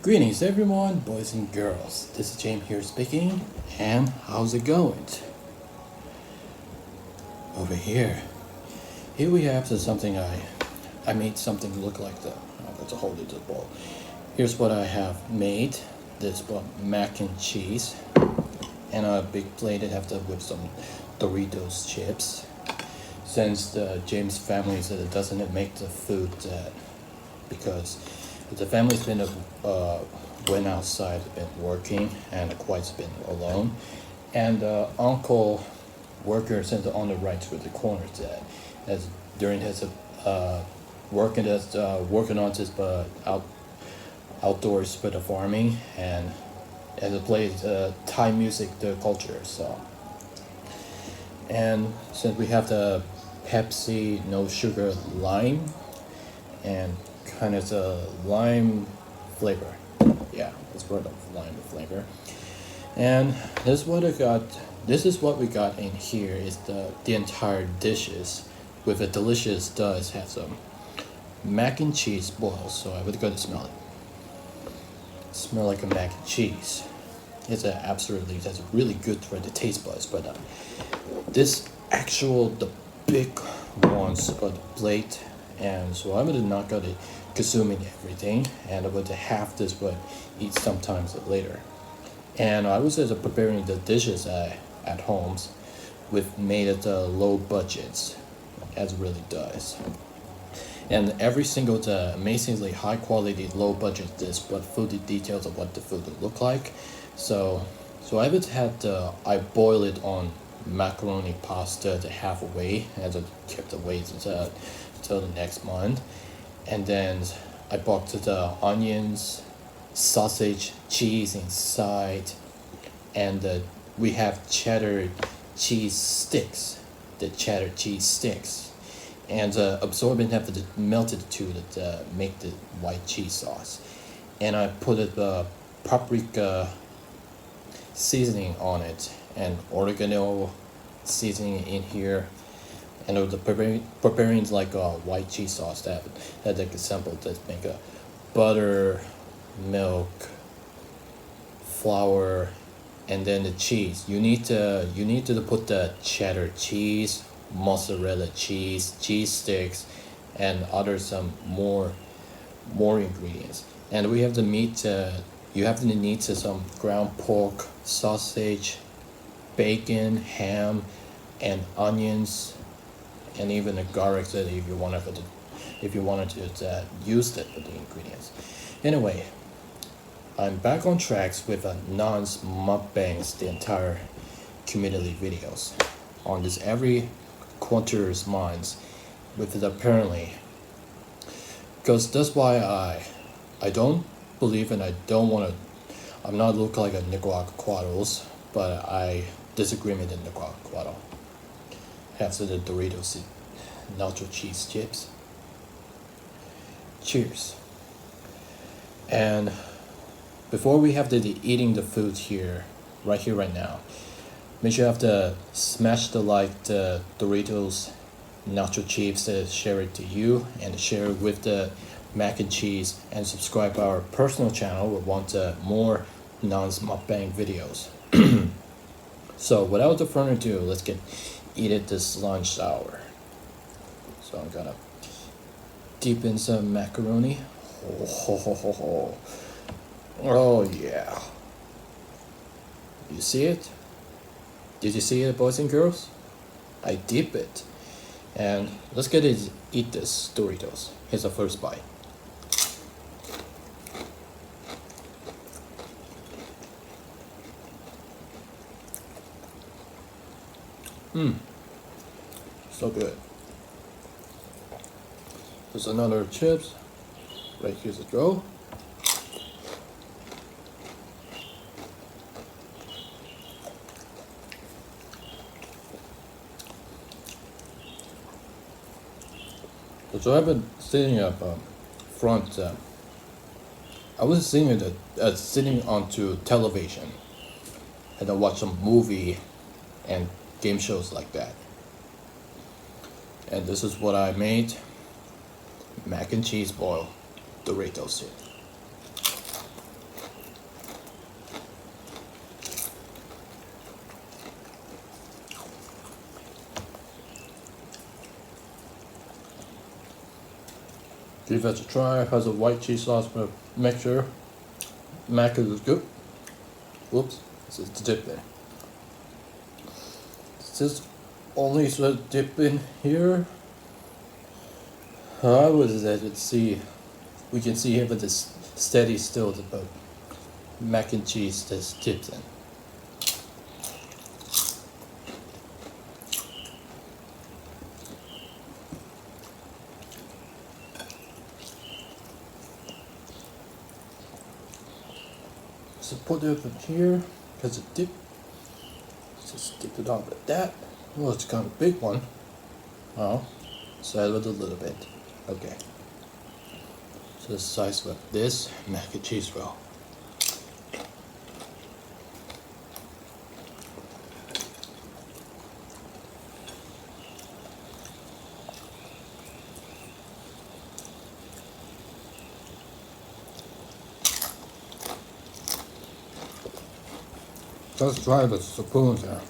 Greetings everyone, boys and girls. This is James here speaking, and how's it going? Over here we have something I made something look like let's hold it to the bowl. Here's what I have made. This mac and cheese, and a big plate I have with some Doritos chips. Since the James family said it doesn't make the food because the family's been went outside, been working, and quite's been alone, and uncle worker sent on the right with the corner as during his working on his outdoors with the farming, and as it plays Thai music, the culture. So, and since we have the Pepsi no sugar lime, and kind of a lime flavor, yeah, it's part of lime flavor. And this is what I got. This is what we got in here is the entire dishes with a delicious does have some mac and cheese boils. So I would go to smell it. Smell like a mac and cheese. It's that's really good for the taste buds. But this the big ones on the plate, and so I'm not gonna consuming everything, and I would have this but eat sometimes later. And I was preparing the dishes at homes with made at low budgets, as it really does. And every single amazingly high quality low budget dish, but food details of what the food would look like. So I would had I boil it on macaroni pasta to halfway, as I kept the weight until the next month. And then I bought the onions, sausage, cheese inside, and we have cheddar cheese sticks. The cheddar cheese sticks, and absorbent have to melted to make the white cheese sauce. And I put paprika seasoning on it and oregano seasoning in here. And the preparing like a white cheese sauce that they can sample to make a butter, milk, flour, and then the cheese. You need to put the cheddar cheese, mozzarella cheese, cheese sticks, and other some more ingredients. And we have the meat. You have to need some ground pork, sausage, bacon, ham, and onions, and even the garlic that if you wanted to use that with the ingredients. Anyway, I'm back on tracks with Non-Mukbangs, the entire community videos on this every quarter's months with it apparently, because that's why I don't believe and I don't want to. I'm not look like a Nicaraguanos, but I disagree with the Nicaraguano. Have the Doritos Nacho Cheese Chips. Cheers. And before we have eating the food right now, make sure you have to smash the Doritos Nacho Chips to share it to you, and share it with the mac and cheese, and subscribe our personal channel. We want more non-mukbang videos. So without further ado, let's eat it this lunch hour. So I'm gonna dip in some macaroni. Oh yeah. You see it? Did you see it, boys and girls? I dip it. And let's eat this Doritos. Here's the first bite. So good. There's another chips. Right here's the dough. So I've been sitting up front. I was sitting onto television, and I watch some movie and game shows like that. And this is what I made: mac and cheese boil Doritos here. Give it a try. Has a white cheese sauce mixture. Mac is good. Whoops, it's a dip there. Is this only sort of dip in here? I was let it see. We can see here, but it's steady still. The mac and cheese that's dipped in. So put it up in here because it dip. Just dip it on like that. Well, it's kind of a big one. Oh, settle it a little bit. Okay. So the size of this mac and cheese roll. Let's try the spoons here.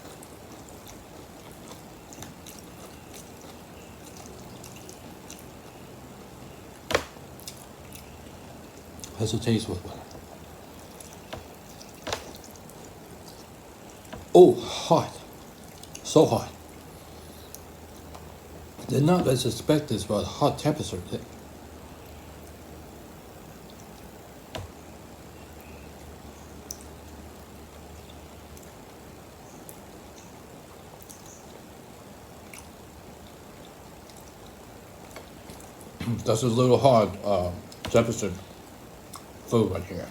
How's it taste with one? Oh, hot. So hot. Did not expect this about hot temperature. That's a little hard temperature food right here.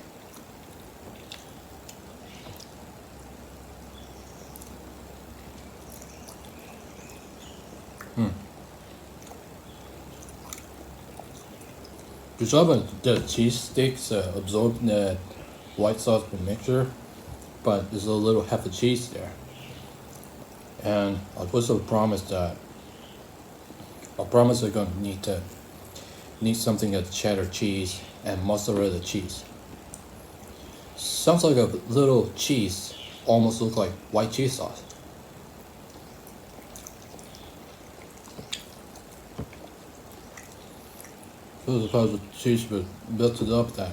Good job on the cheese sticks absorbing the white sauce mixture, but there's a little half of cheese there. And I also promised that they're gonna need something like cheddar cheese and mozzarella cheese. Sounds like a little cheese, almost look like white cheese sauce. So suppose the cheese will build it up that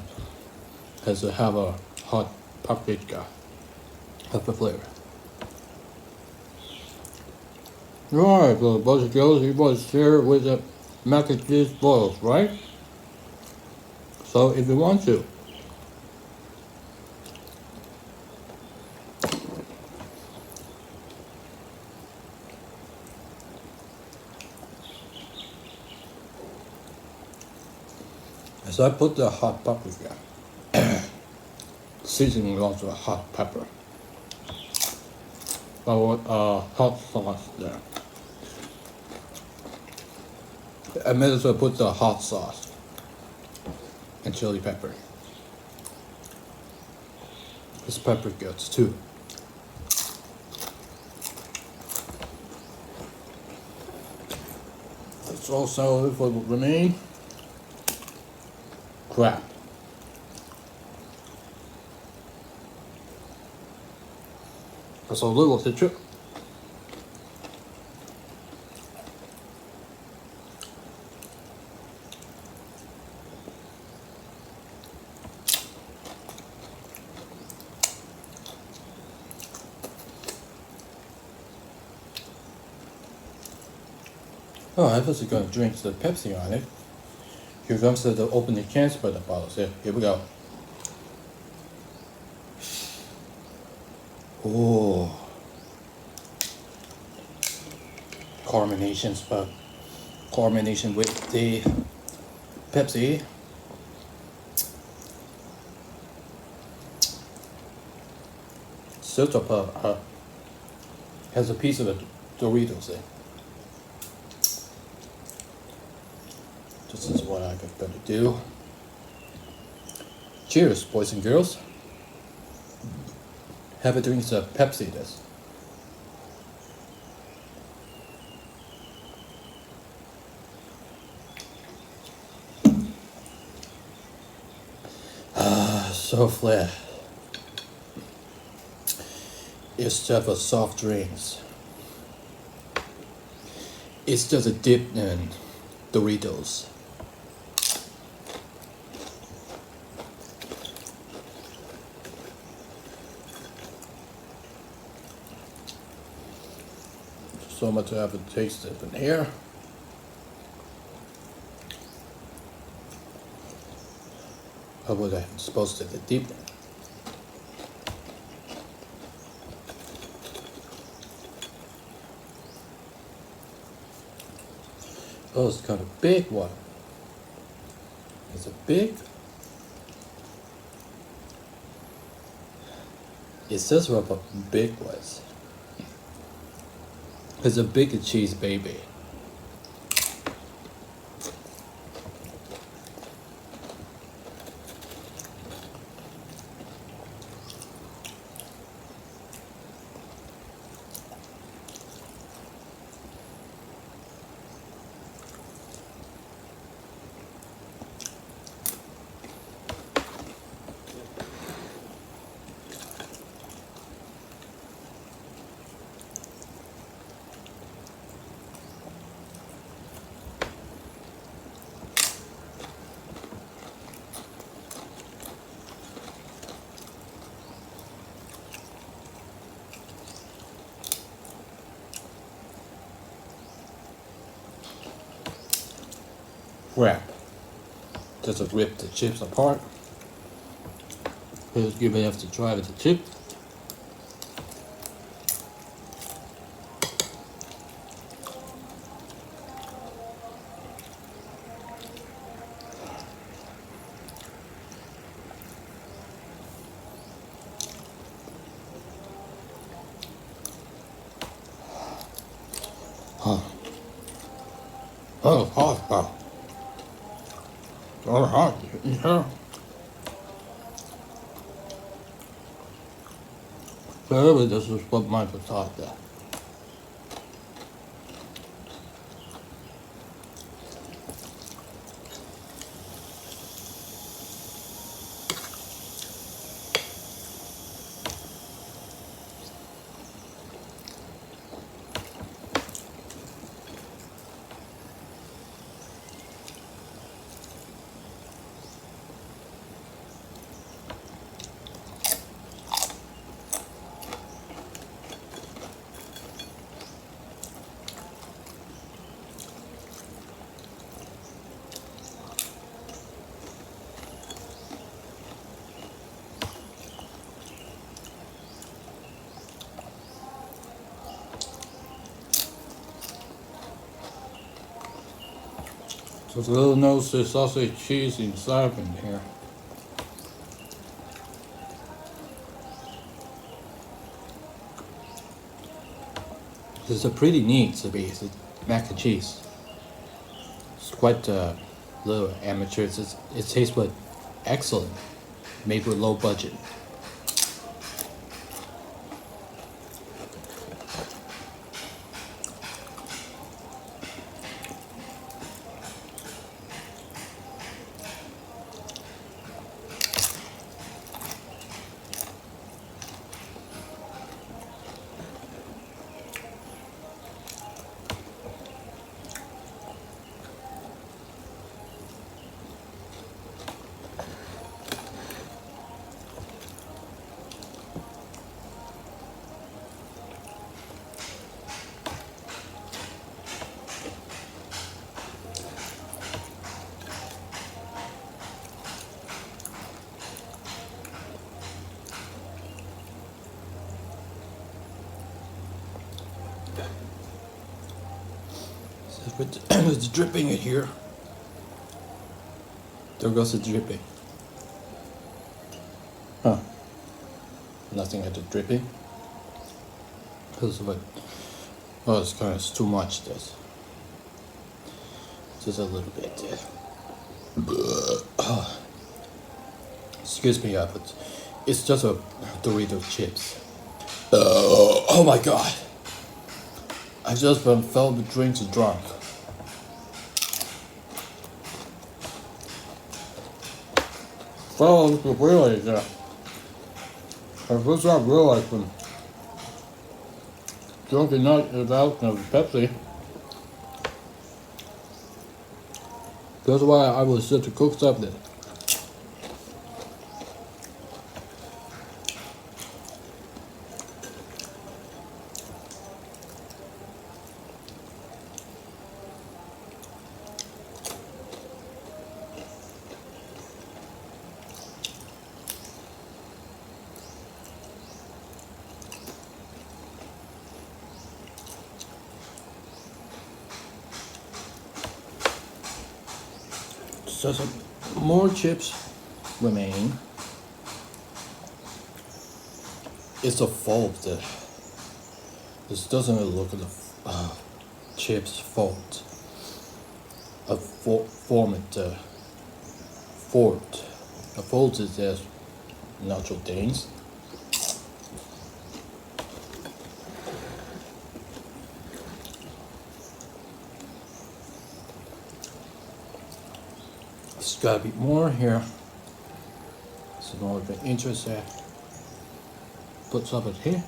has to have a hot paprika pepper flavor. Alright, so boys and girls, you boys share with the mac and cheese balls, right? So if you want to. So I put the hot paprika, seasoning also a hot pepper. I want hot sauce there. I might as well put the hot sauce and chili pepper. This pepper guts too. That's also what will remain. Crap. That's a little citrus. Oh, I was going to drink the Pepsi on it. Here comes the opening chance for the bottles. Here we go. Oh, carbonation with the Pepsi. Sort of has a piece of the Doritos there. This is what I'm going to do. Cheers, boys and girls. Have a drink of Pepsi this. So flat. It's just a soft drinks. It's just a dip in Doritos. so much to have a taste of in here. How was I supposed to get deep? Oh, it's kind of big one. Is it big? It says what big was. It's a big cheese baby. Crap. Just rip the chips apart. Let's give it a try with the chip. Oh, hot. Oh, hot. Yeah. Clearly, this is what mine was hot there. So the little nose is sausage cheese inside in here. It's a pretty neat to be mac and cheese. It's quite a little amateur. It tastes but excellent, made with low budget. It's dripping in here. There goes the dripping. Huh. Nothing at the dripping. Because of it. Oh, it's kind of too much, this. Just a little bit there. Excuse me, but it's just a Doritos chips. Oh my god. I just fell between drunk. Well, I realized that. I first I realized when drinking not about Pepsi. That's why I was such a cook something. So some more chips remaining. It's a fault that this doesn't look at the chips fault. A format fault. A fault is just natural things. It's gotta be more here. It's more of an interest there. Put some of it here.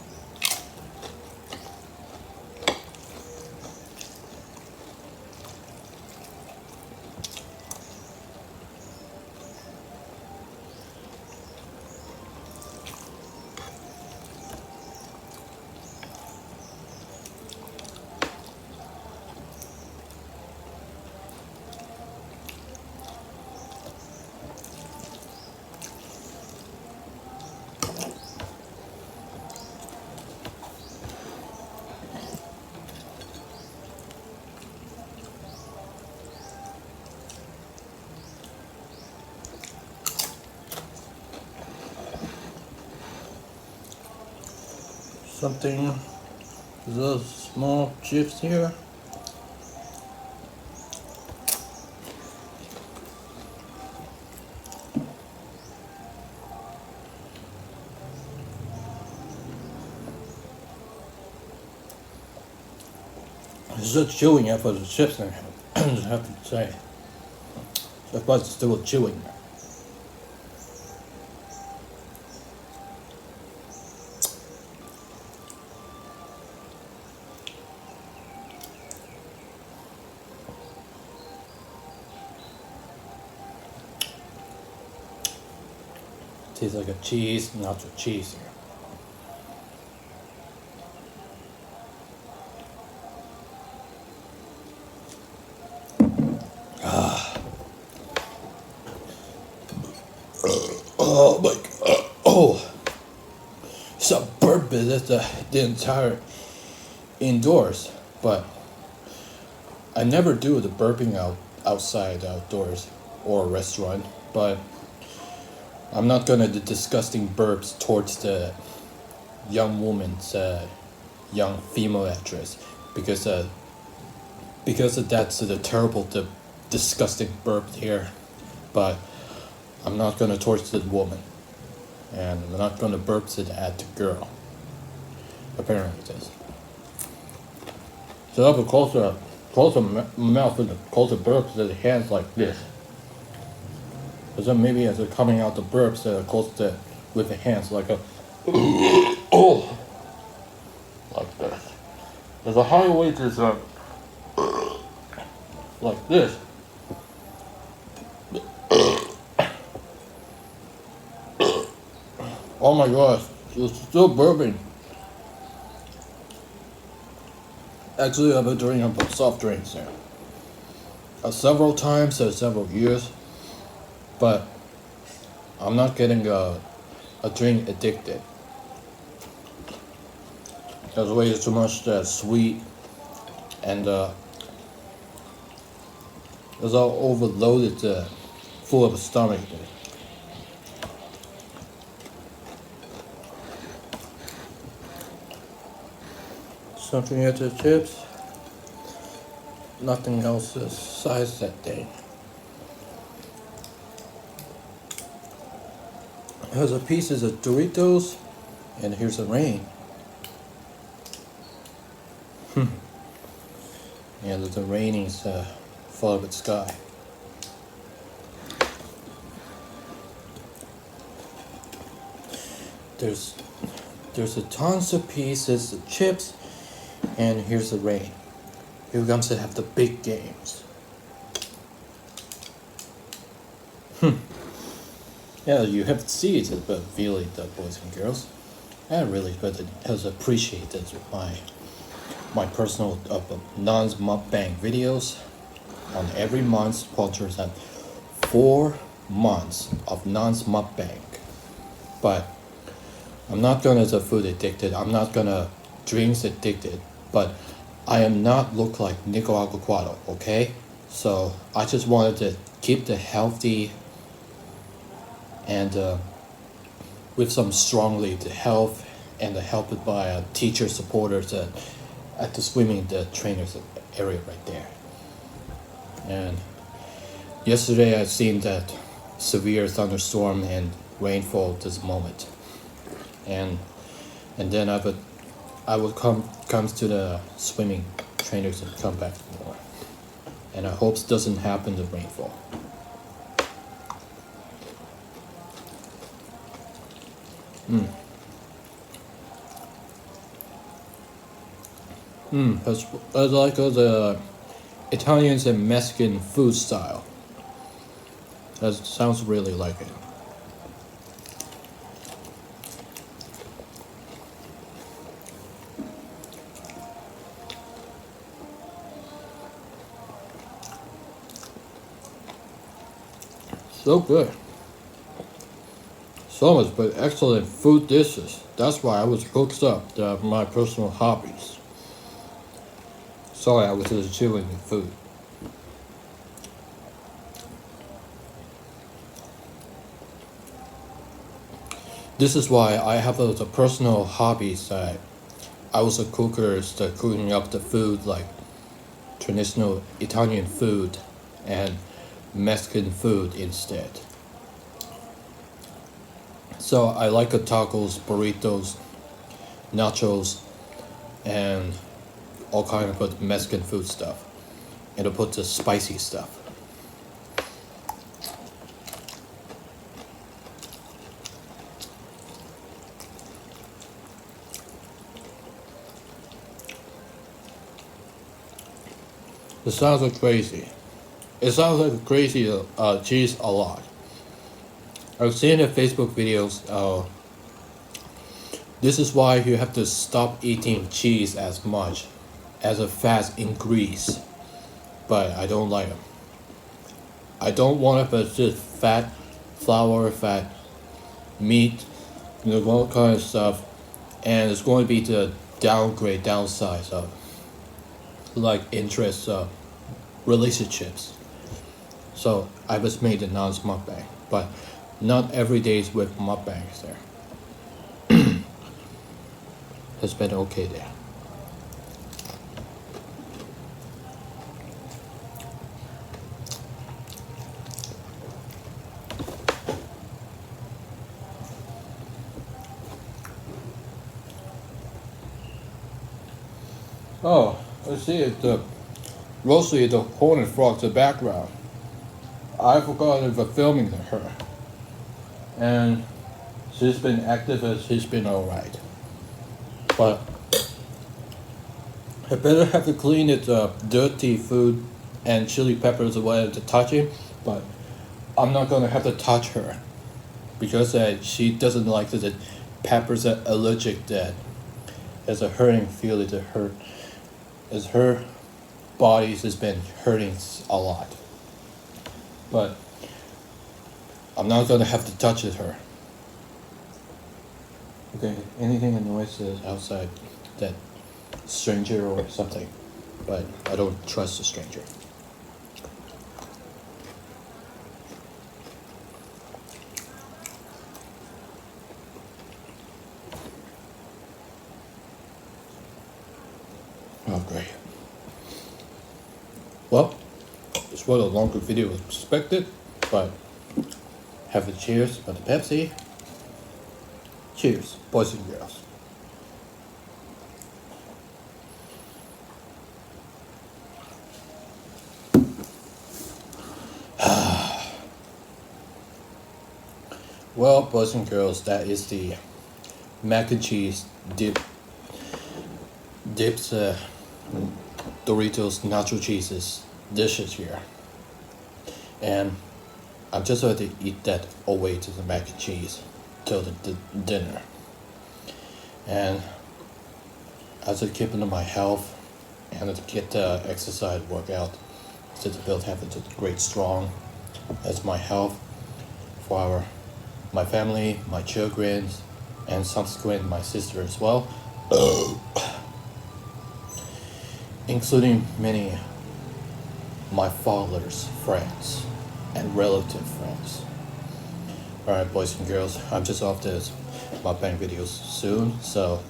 Something, those small chips here. It's just chewing after the chips, I have to say. That's why it's still chewing. Tastes like a cheese, nacho cheese here. Oh my god. Oh, it's a burp. That's the entire indoors, but I never do the burping outdoors or a restaurant, but I'm not gonna do disgusting burps towards the young woman's young female actress because that's the terrible, the disgusting burp here, but I'm not gonna towards the woman, and I'm not gonna burp it at the girl. Apparently it is. So I have a closer mouth and a closer burps to the hands like this. Because then maybe as they're coming out the burps, they're close to with the hands like a oh, like this. There's a high weight is like this. Oh my gosh, it's still burping. Actually, I've been drinking soft drinks there several times, several years. But I'm not getting a drink addicted. There's way too much sweet, and it's all overloaded, full of a stomach. Something at the chips. Nothing else besides that thing. Here's a pieces of Doritos, and here's the rain. And the rain is full of the sky. There's a tons of pieces of chips, and here's the rain. Here comes to have the big games. Yeah, you have to see it, but really, the boys and girls, I really has appreciated my personal non-mukbang videos on every month. Sponsors at 4 months of non-mukbang, but I'm not gonna the food addicted. I'm not gonna drinks addicted, but I am not look like Nico Aguado, okay? So I just wanted to keep the healthy and with some strongly the health and the helped by teacher supporters at the swimming the trainers area right there. And yesterday I seen that severe thunderstorm and rainfall this moment, and then I would comes to the swimming trainers and come back more, and I hope it doesn't happen the rainfall. That's like the Italians and Mexican food style. That sounds really like it. So good. So much, but excellent food dishes. That's why I was hooked up to my personal hobbies. Sorry, I was just chewing with food. This is why I have the personal hobbies that I was a cooker, cooking up the food like traditional Italian food and Mexican food instead. So I like tacos, burritos, nachos, and all kind of Mexican food stuff, and to put the spicy stuff. It sounds like crazy. It sounds like crazy cheese a lot. I've seen the Facebook videos. This is why you have to stop eating cheese as much as a fats increase. But I don't like them. I don't want it, but it's just fat, flour, fat, meat, all kind of stuff, and it's going to be the downside of like interest relationships. So I just made the non-mukbang, but not every day is with mukbangs there. It's been okay there. Oh, let's see it. Mostly the hornet frog's the background. I forgot about filming her, and she's been active and she's been alright. But I better have to clean it dirty food and chili peppers away to touch it. But I'm not gonna have to touch her because she doesn't like the peppers are allergic. That there's a hurting feeling to her, as her body has been hurting a lot. But I'm not gonna have to touch her. Okay, anything annoys us outside that stranger or something, but I don't trust a stranger. Oh, great. Well, this was a longer video as expected, but have a cheers for the Pepsi. Cheers, boys and girls. Well, boys and girls, that is the mac and cheese dips Doritos Nacho Cheeses dishes here, and I'm just going to eat that away to the mac and cheese till the dinner, and I just keep into my health and to get the exercise workout to build habits of great strong as my health for my family, my children, and subsequent my sister as well. Including many my father's friends and relative friends. Alright, boys and girls, I'm just off this mukbang videos soon, so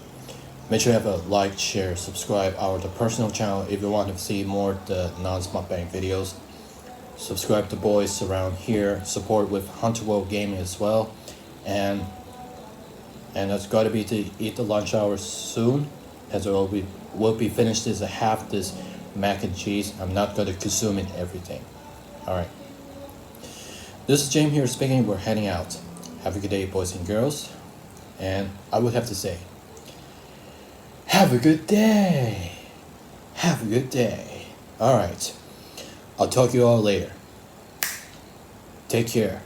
make sure you have a like, share, subscribe our the personal channel if you want to see more the non-mukbang videos. Subscribe to boys around here, support with Hunter World Gaming as well, and it's got to be to eat the lunch hour soon, as we'll be finished this half this mac and cheese. I'm not going to consume it everything. Alright. This is James here speaking. We're heading out. Have a good day, boys and girls. And I would have to say, have a good day. Have a good day. Alright. I'll talk to you all later. Take care.